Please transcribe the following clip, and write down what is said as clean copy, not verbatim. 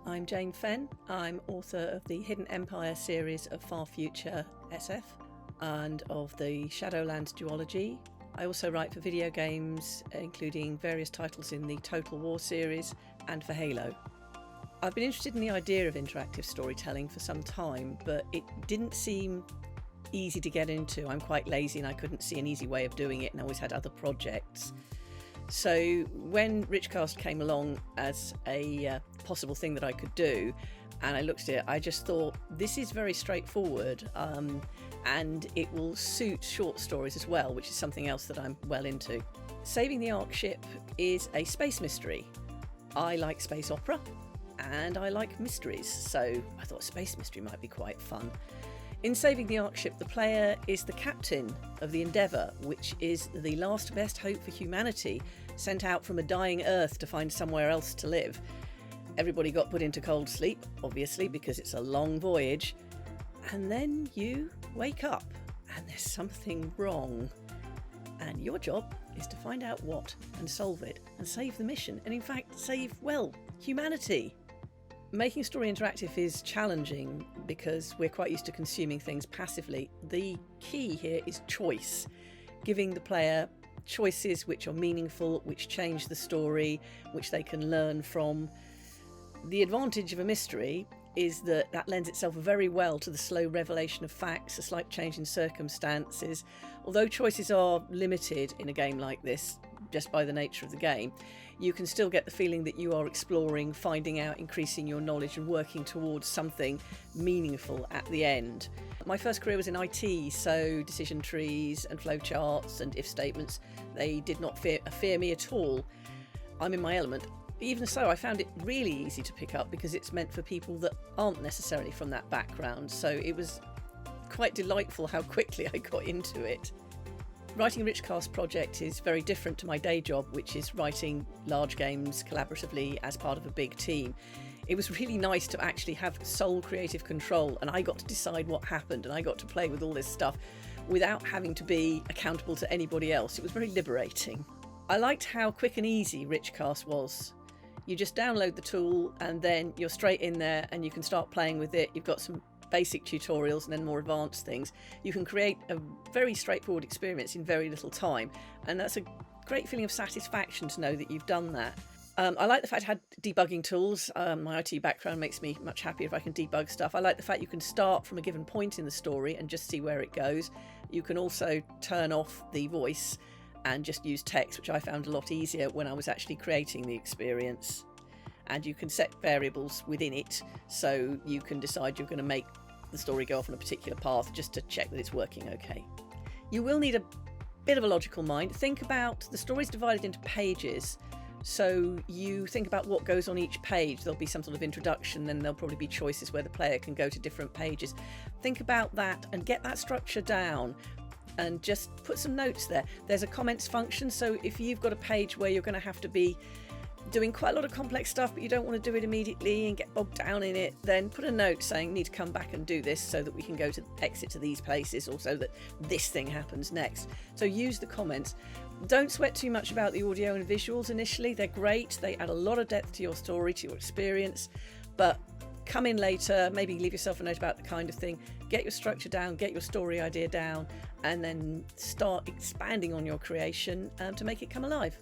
I'm Jane Fenn. I'm author of the Hidden Empire series of Far Future SF and of the Shadowlands duology. I also write for video games, including various titles in the Total War series and for Halo. I've been interested in the idea of interactive storytelling for some time, but it didn't seem easy to get into. I'm quite lazy and I couldn't see an easy way of doing it, and I always had other projects. So when Richcast came along as a possible thing that I could do, and I looked at it, I just thought, this is very straightforward, and it will suit short stories as well, which is something else that I'm well into. Saving the Ark Ship is a space mystery. I like space opera and I like mysteries, so I thought space mystery might be quite fun. In Saving the Ark Ship, the player is the captain of the Endeavour, which is the last best hope for humanity, sent out from a dying Earth to find somewhere else to live. Everybody got put into cold sleep, obviously, because it's a long voyage. And then you wake up and there's something wrong. And your job is to find out what and solve it and save the mission. And in fact, save, well, humanity. Making story interactive is challenging because we're quite used to consuming things passively. The key here is choice, giving the player choices which are meaningful, which change the story, which they can learn from. The advantage of a mystery is that lends itself very well to the slow revelation of facts, a slight change in circumstances. Although choices are limited in a game like this, just by the nature of the game, you can still get the feeling that you are exploring, finding out, increasing your knowledge and working towards something meaningful at the end. My first career was in IT, so decision trees and flowcharts and if statements, they did not fear me at all. I'm in my element. Even so, I found it really easy to pick up because it's meant for people that aren't necessarily from that background, so it was quite delightful how quickly I got into it. Writing a Richcast project is very different to my day job, which is writing large games collaboratively as part of a big team. It was really nice to actually have sole creative control, and I got to decide what happened and I got to play with all this stuff without having to be accountable to anybody else. It was very liberating. I liked how quick and easy Richcast was. You just download the tool and then you're straight in there and you can start playing with it. You've got some basic tutorials and then more advanced things. You can create a very straightforward experience in very little time, and that's a great feeling of satisfaction to know that you've done that. I like the fact it had debugging tools. My IT background makes me much happier if I can debug stuff. I like the fact you can start from a given point in the story and just see where it goes. You can also turn off the voice and just use text, which I found a lot easier when I was actually creating the experience. And you can set variables within it, so you can decide you're going to make the story go off on a particular path just to check that it's working okay. You will need a bit of a logical mind. Think about the story's divided into pages, so you think about what goes on each page. There'll be some sort of introduction, then there'll probably be choices where the player can go to different pages. Think about that and get that structure down and just put some notes there. There's a comments function, so if you've got a page where you're going to have to be doing quite a lot of complex stuff but you don't want to do it immediately and get bogged down in it, then put a note saying need to come back and do this so that we can go to exit to these places, or so that this thing happens next. So use the comments. Don't sweat too much about the audio and visuals initially. They're great, they add a lot of depth to your story, to your experience, but come in later, maybe leave yourself a note about the kind of thing, get your structure down, get your story idea down, and then start expanding on your creation to make it come alive.